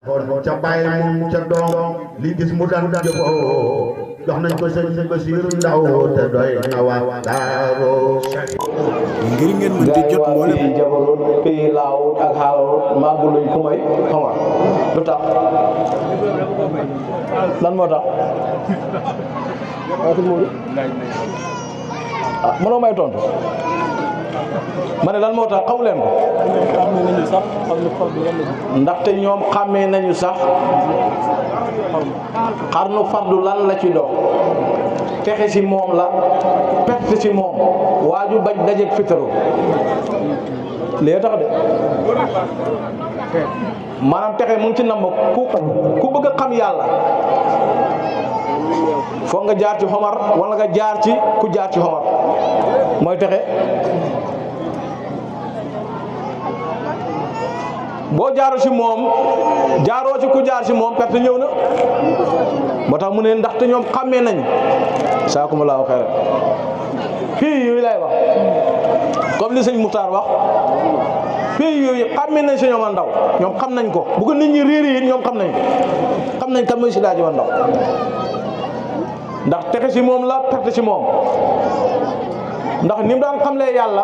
xool ca bàyyi moom ca doom li gis mu daan jëfoo jox nañ ko sëñ Basiru Ndaw te doy na waa Daaru. ngir ngeen mën di jot mboolem gaa yi jabarut pii laawut ak xaarut màggu luñ ku may xam nga lu tax lan moo tax mënoo may tontu ma ne lan moo tax xamu leen ko ndaxte ñoom xàmmee nañu sax xarnu fardu lan la ci dox texe ci moom la perte ci moom waaju bañ dajeeg fitaru lee tax de maanaam texe mu ngi ci namb ku bëgg a xam yàlla foog nga jaar ci xomar wala nga jaar ci ku jaar ci xomar mooy texe boo jaaru ci moom jaaroo ci ku jaar ci moom perte ñëw na moo tax mu ne ndaxte ñoom xàmmee nañ saakumulaahu xayran fii yooyu lay wax comme li sëñ Muxtaar wax fii yooyu xàmmee nañ si ñoom a ndaw ñoom xam nañ ko bu ko nit ñi réer yi ñoom xam nañ ko xam nañ kan mooy si daaji wa ndaw ndax texe ci moom la perte ci moom ndax ni mu daan xamlee yàlla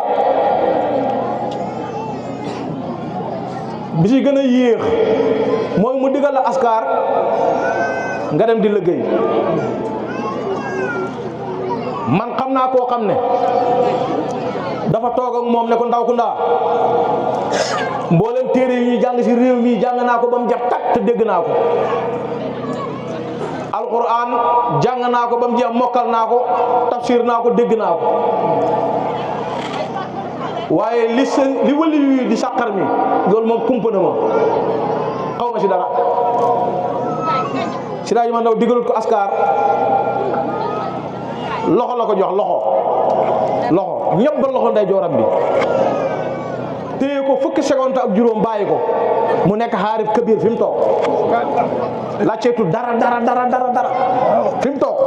bi ci gën a yéex mooy mu digal la askar nga dem di liggéey man xam naa koo xam ne dafa toog ak moom ne ko ndaw ku ndaa mboolem téere yi ñuy jàng ci réew mi jàng naa ko ba mu jeex takk te dégg naa ko alquran jàng naa ko ba mu jeex mokkal naa ko tafsir naa ko dégg naa ko waaye li wëli yu di sàqar mi loolu moom kumpa na ma xaw ma ci dara si daaji ma ndaw digalut ko askar loxo la ko jox loxo ñëpp ba loxo nday jooram bi téye ko fukki seconde ak juróom bàyyi ko mu nekk xaarif kabir fi mu toog làcceetu dara fi mu toog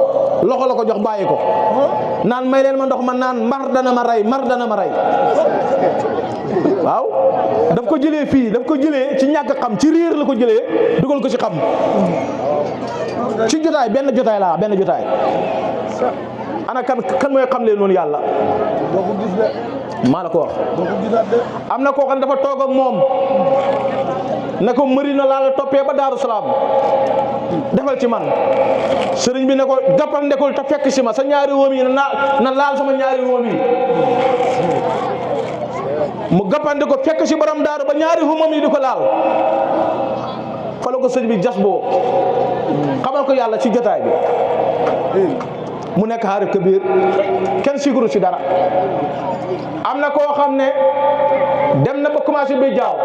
loxo la ko jox bàyyi ko naan may leen ma ndox ma naan mar dana ma rey waaw daf ko jëlee fii daf ko jëlee ci ñàkk xam ci réer la ko jëlee dugal ko ci xam ci jotaay benn jotaay ana kan mooy xam leen noonu yàlla maa la ko wax am na koo xam ne dafa toog ak moom ne ko mëri na laa la toppee ba Daaru Salaam defal ci man sëriñ bi ne ko jàppal ndekul te fekk si ma sa ñaari wóom yi na laal sama ñaari wóom yi mu gappandi ko fekk si borom daaru ba ñaari wóomam yi di ko laal fa la ko sëriñ bi jas boo xamal ko yàlla ci jotaay bi mu nekk xaarif kabir kenn siguru ci dara am na koo xam ne dem na ba commencé bi jaaw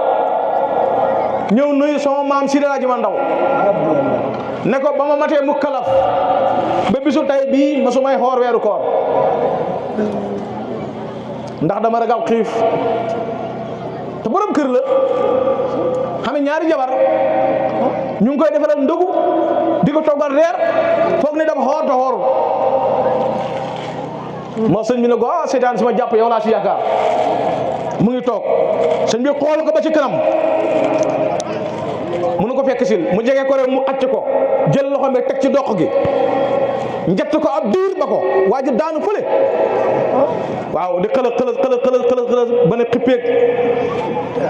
ñëw nuyu sama maam si daaji ma ndaw ne ko ba ma matee mu kalaf ba bisu tay bii ma su may xoor weeru koor ndax dama ragal xiif te borom kër la xam ne ñaari jabar ñu ngi koy defaral ndogu di ko toggal reer foog ne dafa xoor te xoorul moo sëñ bi ne ko seetaan si ma jàpp yow laa si yaakaar mu ngi toog sëñ bi xool ko ba ci kanam mënu ko fekk sil mu jege ko rek mu xacc ko jël loxo bi teg ci doq gi njett ko ab diir ba ko waa ji daanu fële waaw di xëlëg ba ne xippeeg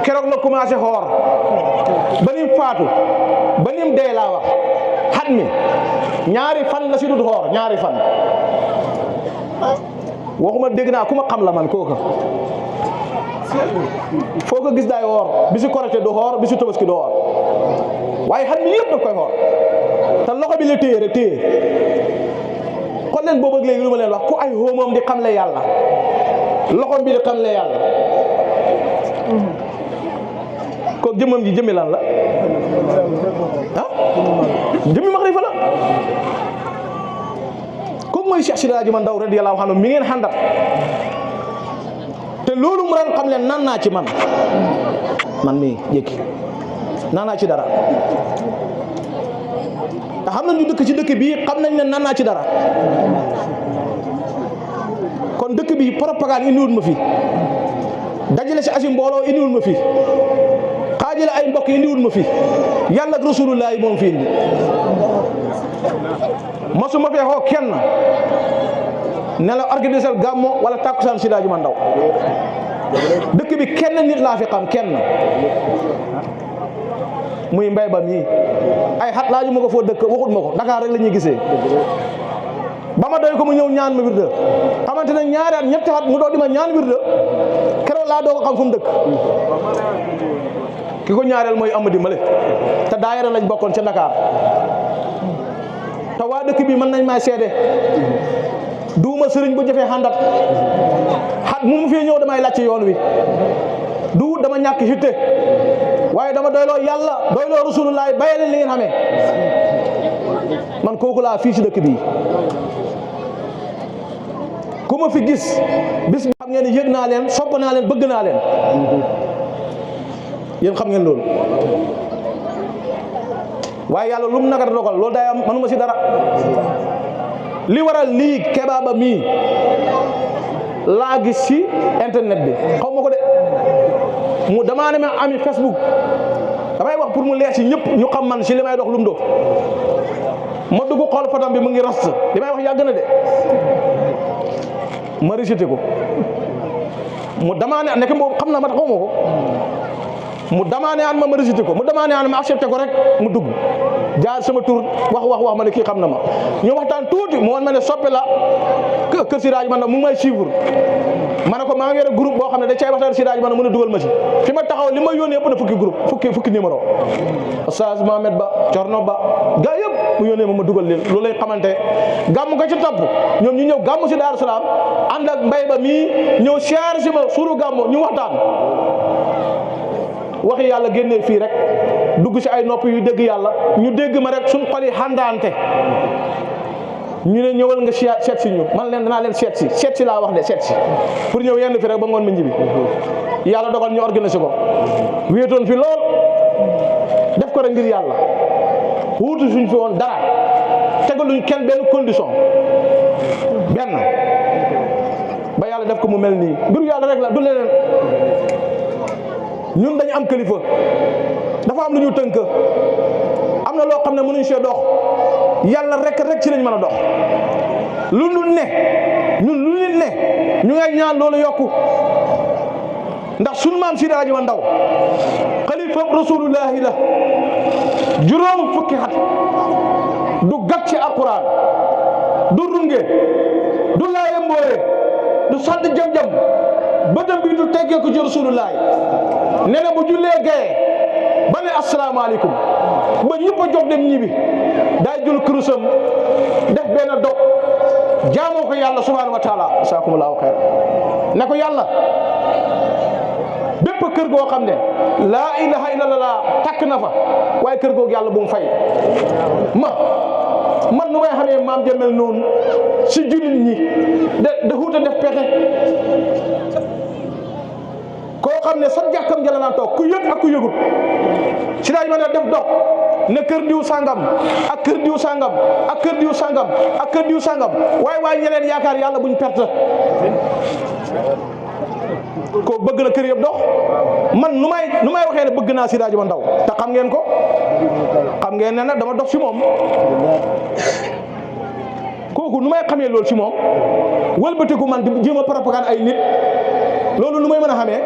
keroog la commencé xoor ba nim faatu ba nim dee laa wax xat mi ñaari fan la si dul xoor ñaari fan waxuma dégg naa ku ma xam la man kooka foo ko gis daay woor bi si korite du xoor bi si tabaski du xoor waaye xat mi yëpp daf koy xoor te loxo bi la téye rek téye xool leen boobu ak léegi lu ma leen wax ku ay hóomam di xamle yàlla loxoom bi di xamle yàlla ko jëmmam ji jëmmi lan la jëmmi maxrifa la kooku mooy Cheikh Sidi Hadji Ndaw radiyallahu anhu mi ngeen xàndat te loolu mu daan xam leen naan naa ci man mii jékki naan naa ci dara te xam nañ ñu dëkk ci dëkk bii xam nañ ne naan naa ci dara kon dëkk bi propagande indiwul ma fi dajale si asi mbooloo indiwul ma fi dajale ay mbokk yi indiwul ma fi yàlla ak rasulullah yi moom fi indi masuma fee xoo kenn ne la organiser gàmmo wala tàkkusaan Seydi Hadji Oumar Ndaw dëkk bi kenn nit laa fi xam kenn muy mbay ba mii ay xat laaju ma ko foo dëkk waxut ma ko Dakar rek la ñuy gisee ba ma doy ko mu ñëw ñaan ma wirda xamante ne ñaari at ñetti at mu doo di ma ñaan wirda keroog laa doo ko xam fu mu dëkk ki ko ñaareel mooy Amady Male te daayira lañ bokkoon ca Dakar te waa dëkk bi mën nañ may seede duuma sëriñ bu jafee xàndat xat mu fii ñëw damay laaj ci yoon wi du dama ñàkk hitte waaye dama doyloo yàlla doyloo rasulullah bàyyi leen li ngeen xamee man kooku laa fii si dëkk bi ku ma fi gis bis bi xam ngeen ne yëg naa leen sopp naa leen bëgg naa leen yéen xam ngeen loolu waaye yàlla lu mu naka dogal loolu day am manuma si dara li waral lii kebaaba mii laa gis ci internet bi xaw ma ko de mu damaa ne ma ami Facebook damay wax pour mu leer ci ñëpp ñu xam man ci li may dox lu mu dox ma dugg xool fotom bi mu ngi rast li may wax yàgg na de ma rejeté ko mu damaa ne nekk boobu xam na ma xaw ma ko mu demandé aan ma rejeté ko mu demandé aan ma accepté ko rek mu dugg jaar sama tur wax ma ne kii xam na ma ñu waxtaan tuuti mu wan ma ne soppe la kër Seydi Hadji Oumar Ndaw mu ngi may suivre ma ne ko maa ngi yore groupe boo xam ne da cay waxtaan Seydi Hadji Oumar Ndaw mën a dugal ma ci fi ma taxaw li ma yónnee yëpp na fukki groupe fukki numéro Oustaz Mohamed Ba Corno Ba gaa yëpp mu yónnee ma dugal leen loolu lay xamante gàmm ko ci topp ñoom ñu ñëw gàmm si Daaru Salaam ànd ak mbay ba mii ñëw siyaare si ma suuru gàmm ñu waxtaan waxi yàlla génnee fii rek dugg si ay nopp yu dégg yàlla ñu dégg ma rek suñ xol yi xàndaante ñu ne ñëwal nga seet si ñu man leen danaa leen seet si laa wax de seet si pour ñëw yenn fi rek ba ngoon ma ñibbi yàlla dogal ñu organisé ko wéetoon fi lool def ko rek ngir yàlla wuutu suñ fi woon dara tegaluñ kenn benn condition benn ba yàlla def ko mu mel nii mbiru yàlla rek la du leneen ñun dañu am kilifa dafa am lu ñu tënk am na loo xam ne mënuñ see dox yàlla rek ci lañ mën a dox lu ñu ne ñu ngay ñaan loolu yokku ndax sunu maam Seydi Hadji Oumar Ndaw xalifa rasulullahi la juróom fukki at du gàcc ci alquran du runge du laaye mboore du sadd jam-jam bëtam bi du teggee ko ci rasulullahi ne na bu jullee gaye ba ne asalaamaaleykum ba ñëpp a jóg dem ñibbi daay jël kurusam def benn dog jaamoo ko yàlla subhaanahu wa taala asaakumullahu xayr ne ko yàlla bépp kër goo xam ne laa ilaha illallah takk na fa waaye kër googu yàlla bu mu fay man nu may xamee maam jëmel noonu si jullit ñi da xuuta def pexe koo xam ne sa jàkkam jëla naan toog ku yëg ak ku yëgut si daaj ma ne def dox ne kër diw sàngam ak kër diw sàngam ak kër diw sàngam ak kër diw sàngam waaye ñeneen yaakaar yàlla buñ perte ko bëgg na kër yëpp dox man nu may waxee ne bëgg naa Seydi Hadji Oumar Ndaw te xam ngeen ko xam ngeen ne nag dama dox si moom kooku nu may xamee loolu si moom wëlbatiku man di jéem a propagande ay nit loolu nu may mën a xamee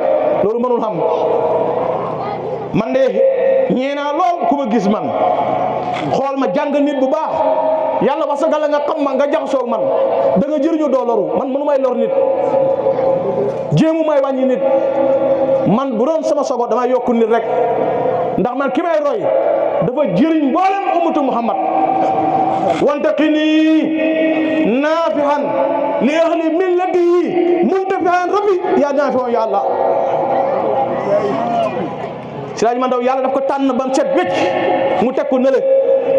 loolu mënul xam man de ñeenaa lool ku ma gis man xool ma jàng nit bu baax yàlla wax sa gala nga xam ma nga jaxasoo man da nga jëriñu doo loru man mënu may lor nit jéemu may wàññi nit man bu doon sama sogo damay yokku nit rek ndax man ki may roy dafa jëriñ mboolem ummatu Muhammad wante qini naafihan li ahli millatihi muntafihan rabbi yaa naafihan ya Allah Seydi Hadji Oumar Ndaw yàlla daf ko tànn ba mu set wecc mu teg ko nële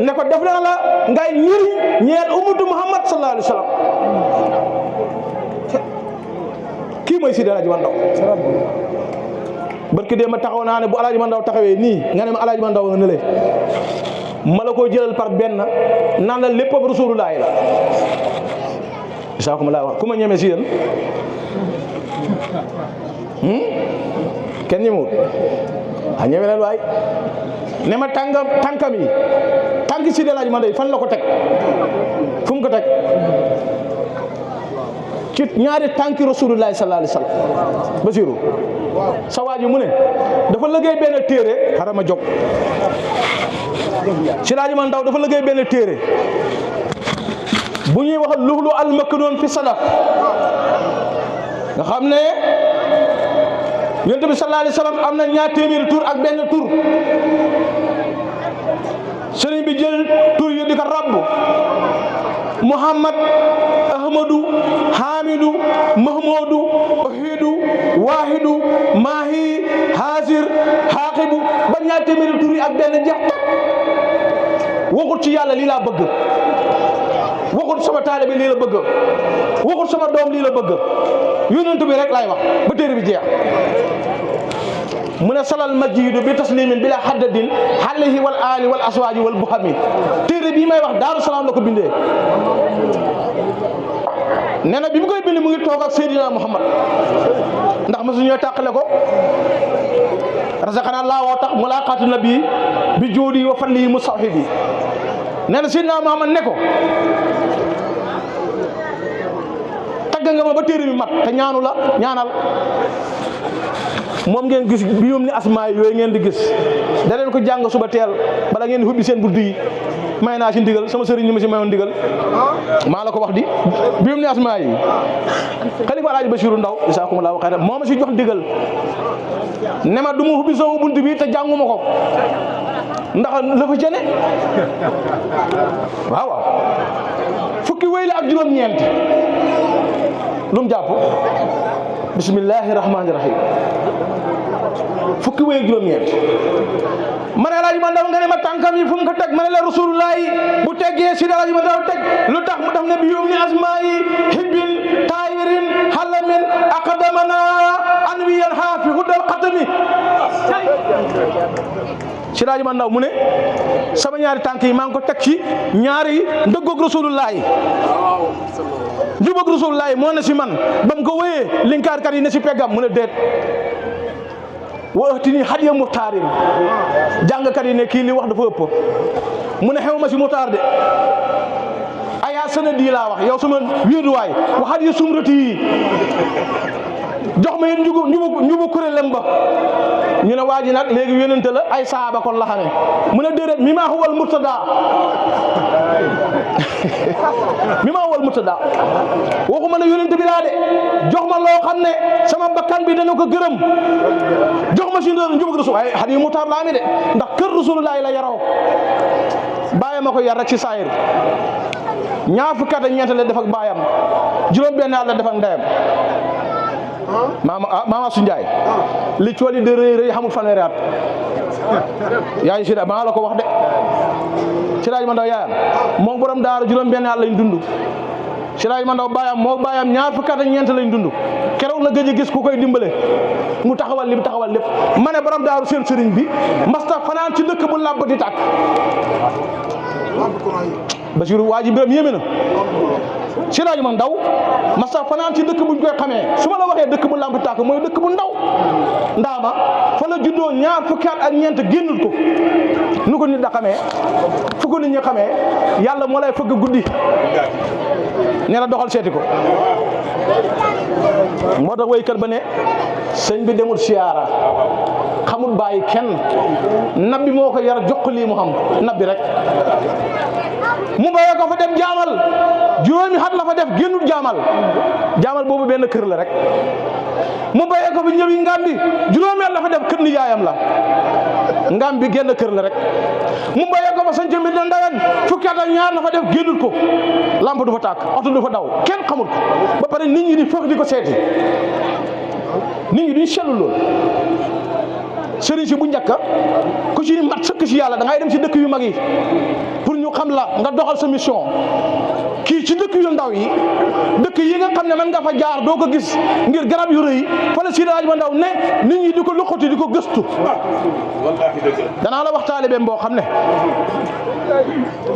ne ko def naa la ngay njëriñ ñeel ummatu Muhammad sallallahu alayhi wa sallam kii mooy Seydi Hadji Oumar Ndaw barki dee ma taxaw naa ne bu Alaaji Oumar Ndaw taxawee nii nga ne ma Alaaji Oumar Ndaw nga nële ma la ko jëlal par benn naan la lépp ab rasulullahi la isaakum laa wax ku ma ñeme si yéen kenn ñemewut a ñeme leen waay ne ma tànkam yi tànk Seydi El Hadji Malick fan la ko teg fu mu ko teg ci ñaari tànki rasulullahi sallallahu alayhi wasallam Basiru sa waa ji mu ne dafa liggéey benn téere xarama jóg Seydi El Hadji Malick Ndaw dafa liggéey benn téere bu ñuy wax luxlu al-maknuun fi sadaq nga xam ne yonent bi sallallahu alayhi wasallam am na ñaar téeméeri tur ak benn tur sëriñ bi jël tur yi di ko rabbu Muhammad Ahmadu Hamidu Mahmudu Wahidu Wahidu Mahi Hasir Haqibu ba ñaar téeméeri tur yi ak benn jeex waxut ci yàlla lii laa bëgg waxut sama taalibe lii la bëgg waxut sama doom lii la bëgg yonent bi rek laay wax ba téere bi jeex mu ne salal majidu bi taslimin bila haddadin alayhi wal ali wal aswaaji wal buhami téere bii may wax Daaru Salaam la ko bindee nee na bi mu koy bind mu ngi toog ak Seydina Muhammad ndax ma suñoo tàqale ko razaqana Allah woo tax mulaqatu nabi bi joodi wa fanni musawhibi nee na Seydina Muhammad ne ko tagg nga ma ba téere bi mat te ñaanu la ñaanal moom ngeen gis bi yoom ni asmaa yooyu ngeen di gis da leen ko jàng suba teel bala ngeen di hubbi seen buddu yi may naa ci ndigal sama sëriñ ñi ma si mayoon ndigal maa la ko wax di bi yoom ni asmaa yi xalifa Alaaji Basiru Ndaw isaakumullahu xayran moo ma si jox ndigal ne ma du ma hubbi sama bunt bi te jànguma ko ndax la fa jëne waaw waaw fukki wéy la ak juróom-ñeent lu mu jàpp bismillahi rahmaani rahim fukki wéy ak juróom-ñeent ma ne Alaaji Mandaw nga ne ma tànkam yi fu mu ko teg ma ne la rasulullah bu teggee si Alaaji Mandaw teg lu tax mu def ne bi yoom ni asmaa yi hibbin taayirin halamin aqdamana anwiyan haafi huddal xatami si Alaaji Mandaw mu ne sama ñaari tànk yi maa ngi ko teg ci ñaari ndëggoog rasulullah yi njubag rasulullah yi moo ne si man ba mu ko wéyee linkaarkat yi ne si peggam mu ne déet wa ëhtini hadiya muxtaarin jàngkat yi ne kii li wax dafa ëpp mu ne xew ma si muxtaar de ayaa sanadi laa wax yow sama wéeruwaay wa hadiya sumrati yi jox ma yéen njubu kuréelem ba ñu ne waa ji nag léegi yónnente la ay saaba kon la xamee mu ne déedéet mi maa huwal murtada mi maa huwal murtada waxuma ne yónnente bi laa de jox ma loo xam ne sama bakkan bi dana ko gërëm jox ma si njubug rasul waaye xat yi mutaar laa mi de ndax kër rasulullahi la yaroo bàyyi ma ko yar rek si saayir ñaar fukki at ak ñeent la def ak baayam juróom benn at la def ak ndeyam maama su Njaay li cooli de rëy rëy xamul fanweeri at yaay si da maa la ko wax de si Alaaji Mandaw yaayam moom borom daara juróom benn at lañ dund si Alaaji Mandaw baayam moo baayam ñaar fukki at ak ñeent lañ dund keroog la gëj a gis ku koy dimbale mu taxawal li mu taxawal lépp ma ne borom daaru seen sëriñ bi masta fanaan ci dëkk bu làmp di tàkk Basiru waa ji mbiram yéeme na si Alaaji Mandaw masta fanaan ci dëkk buñ koy xamee su ma la waxee dëkk bu lamp tàkk mooy dëkk bu ndaw ndaama fa la juddoo ñaar fukki at ak ñeent génnul ko nu ko nit da xamee fu ko nit ñi xamee yàlla moo lay fëgg guddi ne la doxal seeti ko moo tax waykat ba ne sëñ bi demul siyaara xamul bàyyi kenn nabbi moo ko yar jox lii mu xam nabbi rek mu bayee ko fa dem jaamal juróomi xat la fa def génnul jaamal boobu benn kër la rek mu bayee ko fa ñëwi Ngambi juróomi at la fa def kër ni yaayam la Ngambi genn kër la rek mu bayee ko fa sanc mi da ndawen fukki at ak ñaar la fa def génnul ko lamp du fa tàkk oto du fa daw kenn xamul ko ba pare nit ñi di fëx di ko seeti nit ñi duñ sellu loolu sëriñ si bu njëkka ku ci mat sëkk si yàlla da ngay dem si dëkk yu mag yi pour ñu xam la nga doxal sa mission kii ci dëkk yu ndaw yi dëkk yi nga xam ne man nga fa jaar doo ko gis ngir garab yu rëy fa la Seydi Alaaji Mandaw ne nit ñi di ko luqati di ko gëstu danaa la wax taalibeem boo xam ne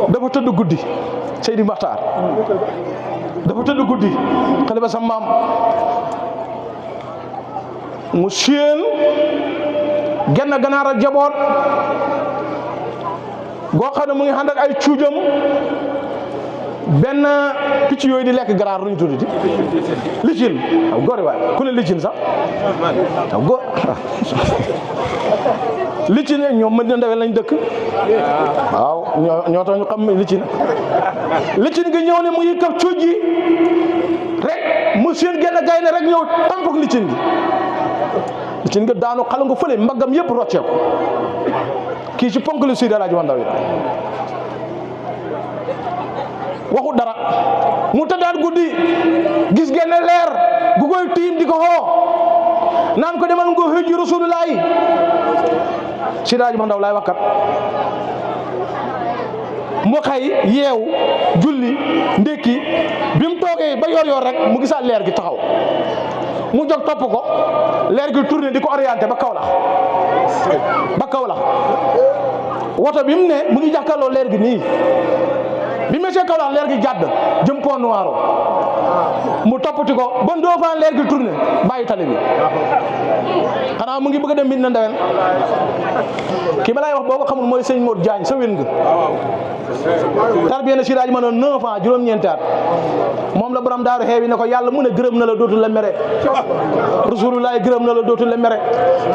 dafa tëdd guddi Seydi Maxtaar dafa tëdd guddi xale ba sa maam mu séen genn ganaar a jaboot goo xam ne mu ngi ànd ak ay cuujam benn picc yooyu di lekk ganaar lu ñu tuddati licin waaw góor waay ku ne licin sax waaw góor licin ñoom mën na ndawel lañ dëkk waaw ñoo tax ñu xam licin gi ñëw ne mu ngi kaf cuuj yi rek mu seen genn gaynde rek ñëw tànk licin gi daanu xala nga fële mbaggam yëpp rocceeku kii ci ponk lu Seydi Alaaji Mandaw yi waxu dara mu tëddaat guddi gis genn leer gu koy tiim di ko xoo naan ko demal nga hëjji Rasulullaahi Seydi Alaaji Mandaw laay wakkat mu xëy yeewu julli ndékki bi mu toogee ba yor rek mu gisaat leer gi taxaw mu jóg topp ko leer gi tourné di ko orienté ba Kaolack woto bi mu ne mu ngi jàkkaarloo leer gi nii bi monsieur Kaolack leer gi jàdd jëm Pont Noiro mu toppati ko ba Ndofane leer gi tourné bàyyi tali bi xanaa mu ngi bëgg a dem mbir na ndewen ki ma lay wax boo ko xamul mooy sëñ Modou Diagne sa wén nga tarbiya na Seydi Alaaji Mandaw 9 ans juróom-ñeenti at moom la borom daaru xeewi ne ko yàlla mu ne gërëm na la dootul la mere Rasulullaay gërëm na la dootul la mere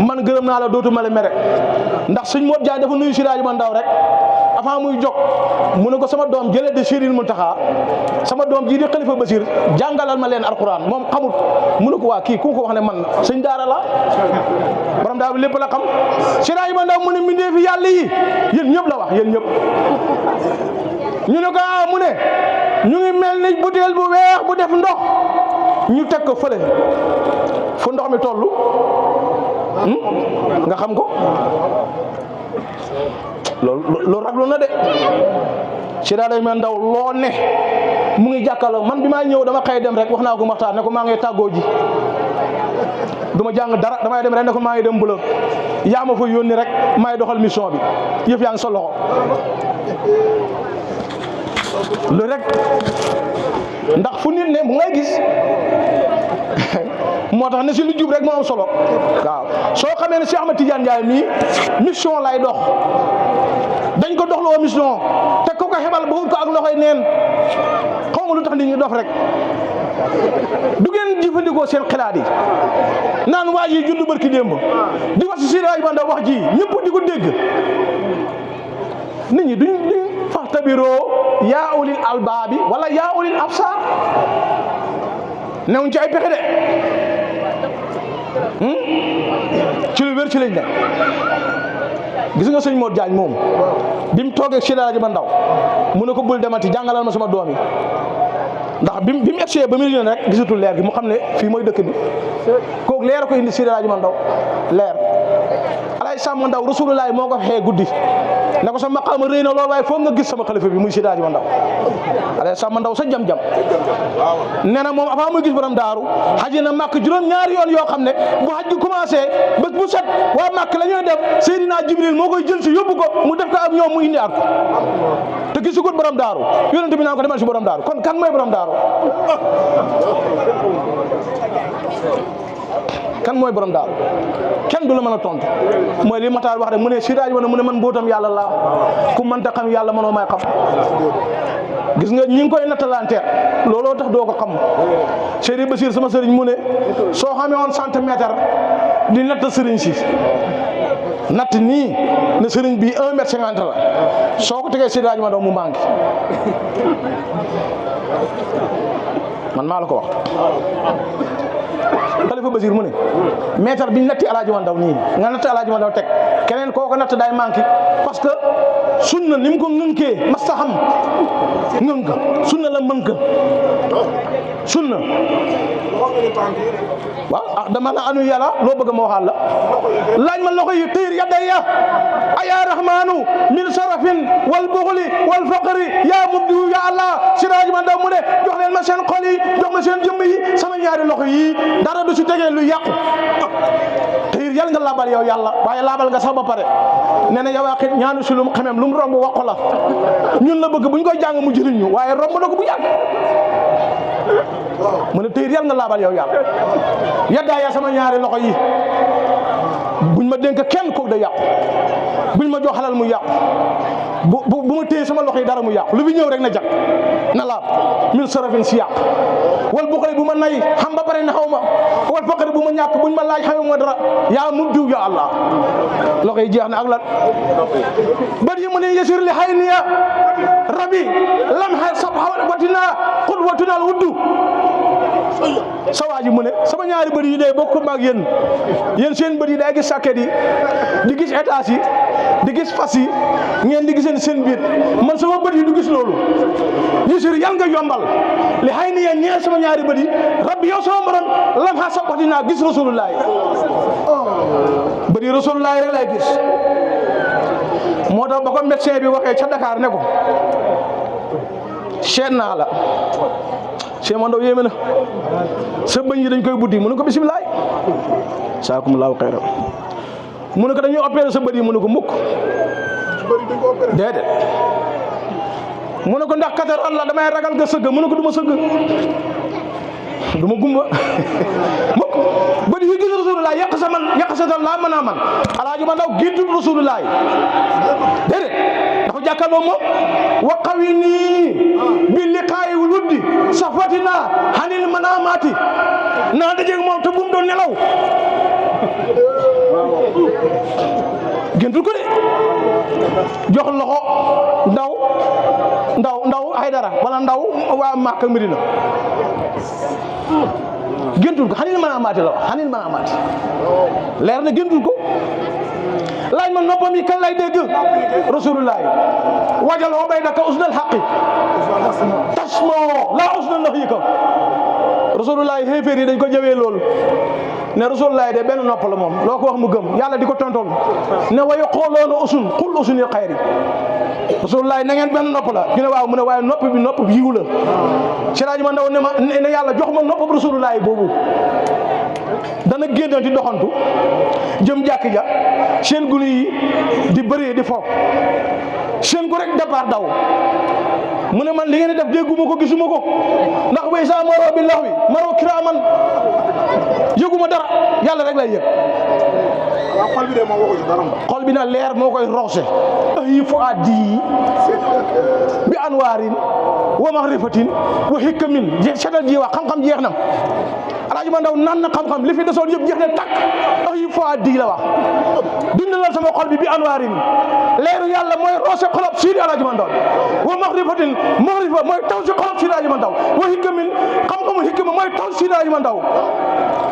man gërëm naa la dootuma la mere ndax sëñ Modou Diagne dafa nuyu Seydi Alaaji Mandaw rek avant muy jóg mu ne ko sama doom jëlee de Serigne Mountakha sama doom jii di Xalifa Basir jàngalal ma leen alquran moom xamut mu ne ko waa kii ku ko wax ne man sëñ daara la borom daara lépp la xam Seydi Alaaji Mandaw mu ne mbindeefi yàlla yi yéen ñëpp la wax yéen ñëpp ñu ne ko mu ne ñu ngi mel ni butéel bu weex bu def ndox ñu teg ko fële fu ndox mi toll nga xam ko loolu raglu na de Seydi Alaaji Mandaw loo ne mu ngi jàkkaarloo man bi maa ñëw dama xëy dem rek wax naa ko Maxtaar ne ko maa ngi tàggoo ji du ma jàng dara damay dem rek ne ko maa ngi dem Mbula yaa ma fa yónni rek maay doxal mission bi yëf yaa ngi sa loxo lu rek ndax fu nit ne mu ngay gis moo tax ne si lu jub rek moo am solo waaw soo xamee ne Cheikh Ahmed Tidiane Ndiaye mii mission lay dox dañ ko doxloo mission te ko xebal ba wut ko ak loxoy neen xaw ma lu tax nit ñi dof rek du ngeen jëfandikoo seen xalaat yi naan waa ji juddu barki démb di wax si Seydi Alaaji Mandaw wax ji ñëpp di ko dégg nit ñi duñ fax tabiroo yaa ulil albaabi wala yaa ulil absaar newuñ ci ay pexe de ci lu wér ci lañ ne gis nga sëñ Modou Diagne moom bi mu toogee Seydi Alaaji Mandaw mu ne ko bul demati jàngalal ma sama doom yi ndax bi mu egsee ba mu ne rek gisatul leer gi mu xam ne fii mooy dëkk bi kooku leer ko indi Seydi Alaaji Mandaw leer Alaaji Sam Mandaw Rasulullaay moo ko xee guddi ne ko sa maqaama rëy na lool waaye foog nga gis sama xalifa bi muy Seydi Alaaji Mandaw Alaaji Sam Mandaw sa jam-jam nee na moom avant muy gis borom daaru xaji na màkk juróom-ñaari yoon yoo xam ne bu xaj gi commencé bés bu set waa màkk la ñuy def Seydina Jibril moo koy jël si yóbbu ko mu def ko ak ñoom mu indi ak ko te gisagut borom daaru yonent bi naan ko demal si borom daaru kon kan mooy borom daaru kan mooy borom daaru kenn du la mën a tontu mooy li Matar wax rek mu ne Seydi Alaaji Mandaw mu ne man mbootam yàlla laa ku mënta xam yàlla mënoo may xam gis nga ñi ngi koy nattalante looloo tax doo ko xam Seydi Basir sama sëriñ mu ne soo xamee woon centimètre di natt sëriñ si natt nii ne sëriñ bi 1m50 la soo ko tegee Seydi Alaaji Mandaw mu manqué man maa la ko wax Xalifa Basir mu ne mètre biñ natti Alaaji Mandaw nii nga natt Alaaji Mandaw teg keneen koo ko natt daay manqué parce que sunna ni mu ko ngënkee mas ta xam ngënk sunna la mënk sunna waaw ah dama la anu yàlla loo bëgg ma waxaat la laaj ma loxo yi tëyir yadaya aya rahmanu min sarafin wal buxli wal faqri yaa mubdi ya allah Seydi Alaaji Mandaw mu ne jox leen ma seen xol yi jox ma seen jëmm yi sama ñaari loxo yi dara du si tegee lu yàqu tëyir yàlla nga laabal yow yàlla waaye laabal nga sax ba pare nee na yow xit ñaanu si lu mu xamem lu mu romb wax ko la ñun la bëgg bu ñu koy jàng mu jëriñ ñu waaye romb na ko bu yàgg mu ne tëyir yàlla nga laabal yow yàlla yaddaa ya sama ñaari loxo yi buñ ma dénk kenn kooku da yàqu buñ ma jox xalal mu yàqu bu ma téye sama loxo yi dara mu yàqu lu fi ñëw rek na jag na laab min sarafin si yàq wal buxari bu ma nay xam ba pare na xaw ma wal faqari bu ma ñàkk buñ ma laaj xaw ma dara yaa mu diw ya Allah loxo yi jeex na ak lan bari yi mu ne yasir li xay niya rabi lam xa sab watina xudwatunal wuddu sa waa ji mu ne sama ñaari bët yi day bokk maag yéen seen bët yi day gis sàkket yi di gis étage yi di gis fas yi ngeen di giseen seen biir man sama bët yi du gis loolu yusir yal nga yombal li xay ni yéen ñeen sama ñaari bët yi rabbi yow sama borom lam xa sab watinaa gis rasulullah bët yi rasulullah rek lay gis moo tax ba ko médecin bi waxee ca Dakar ne ko seet naa la Cheikh Mandaw yéeme na sa bëñ yi dañ koy buddi mu ne ko bisimilah saakumulaahu xayran mu ne ko dañuy opéré sa bët yi mu ne ko mukk déedéet mu ne ko ndax katar Allah damay ragal nga sëgg mu ne ko du ma sëgg du ma gumba mukk bët yi gis rasulullah yàq sa dal laa mën a man Alaaji Mandaw géntut rasulullah déedéet dafa jàkkaarloo moom wa qawini bi liqaayi wuddi safatina hanil manamati naa dajeeg moom te bu mu doon nelaw géntul ko de jox loxo ndaw Haydara wala ndaw waa Makka Medina géntul ko hanil manamati la hanil manamati leer na géntul ko laaj ma noppam yi kan lay dégg rasulullah wajal oo bay daka usnal xaqi tasmoo laa usnal nax yi ko rasulullah xéeféer yi dañ ko jëwee loolu ne rasulullah de benn nopp la moom loo ko wax mu gëm yàlla di ko tontoon ne wayu xooloona usun xul usun yi xayri rasulullah na ngeen benn nopp la ñu ne waaw mu ne waaye nopp bi nopp yiw la Siraaji Mandaw ne yàlla jox ma nopp rasulullah boobu dana génnoon di doxantu jëm jàkk ja seen gunu yi di bëree di fo seen ko rek départ daw mu ne man li ngeen di def dégguma ko gisuma ko ndax way sa maroo bi lax wi maroo kiraaman yëguma dara yàlla rek lay yëg xol bi de moom waxu ci dara xol bi na leer moo koy roose yi fu addi bi anwaarin wa mahrifatin wa hikmin seetal ji wax xam-xam jeex na Alaaji Mandaw naan na xam-xam li fi desoon yëpp jeex na takk yi fu addi la wax dundalal sama xol bi anwaarin leeru yàlla mooy roose xolob Seydi Alaaji Mandaw wa mahrifa mooy taw si xolob Seydi Alaaji Mandaw wa hikmin xam-xamu hikma mooy taw si Seydi Alaaji Mandaw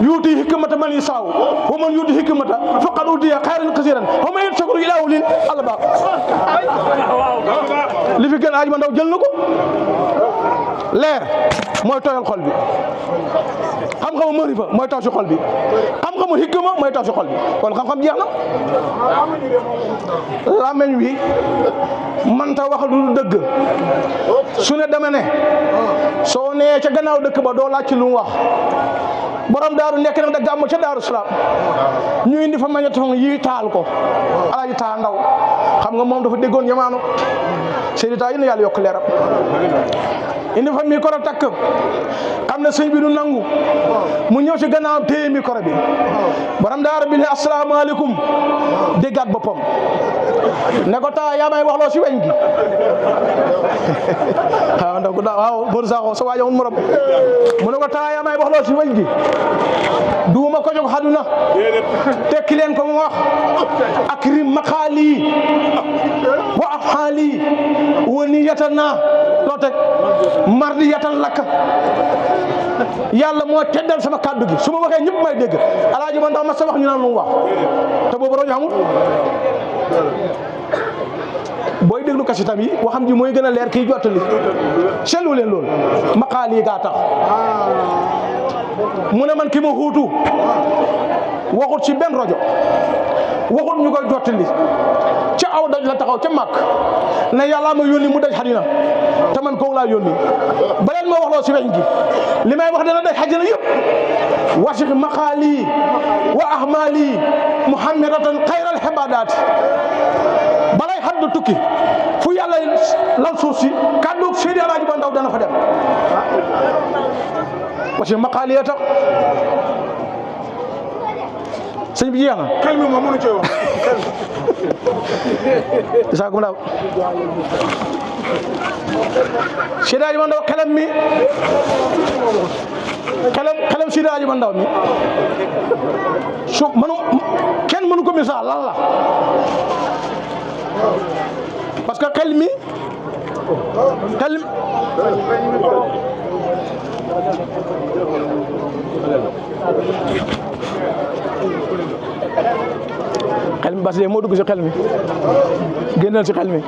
yuuti hikmata man yasaaw wa man yuuti hikmata faqad utiya xayran kasiran wa man yashkur ilaa ulil albaab li fi gën Alaaji Mandaw jël na ko leer mooy tooyal xol bi xam-xamu marifa mooy taw si xol bi xam-xamu hikma mooy taw si xol bi kon xam-xam jeex na làmmeñ wi manta wax lu dëgg su ne dama ne soo nee ca gannaaw dëkk ba doo laaj ci lu mu wax borom daaru nekk nag da gàmm ca Daaru Salaam ñu indi fa magnétophone yi taal ko Alaaji Taa Ndaw xam nga moom dafa déggoon yamaano Seydi Taa yi na yàlla yokk leeram indi fa micro takk xam ne sëñ bi du nangu mu ñëw ci gannaaw téye micro bi borom daaru bi ne asalaamaaleykum déggaat boppam ne ko Taa yaa may waxloo si weñ gi waaw ndax waaw bor saxo sa waajo mun morom mu ne ko Taa yaa may waxloo si weñ gi duuma ko jóg xaduna tekki leen ko mu wax akrim maqaali wa afxaali wa niyatana loo teg mardi yatan lakka yàlla moo teddal sama kàddu gi su ma waxee ñëpp may dégg Alaaji Mandaw ma sa wax ñu naan lu mu wax te boobu rajo amul booy déglu kasitam yi waxam ji mooy gën a leer kii jottali seetlu leen loolu maqaal yi gaa tax mu ne man ki ma xuutu waxut ci benn rajo waxut ñu koy jottali ca aw daj la taxaw ca màkk ne yàlla ma yónni mu daj xadina te man kooku laa yónni ba leen ma waxloo si weñ gi li may wax dana daj xadina yëpp wasix maqaali wa ahmaali muhammadatan xayral xibadaati balay xaddu tukki fu yàlla lal suuf si kàddu Seydi Alaaji Mandaw dana fa dem wasix maqaali ya tax sëñ bi jeex na. xel mi moom mënu cee wax saako ndaw Seydi ma ndaw xelam mi xelam Seydi ma ndaw mi su kenn mënu ko misaal lan la parce que xel mi bas de moo dugg si xel mi génnal si xel mi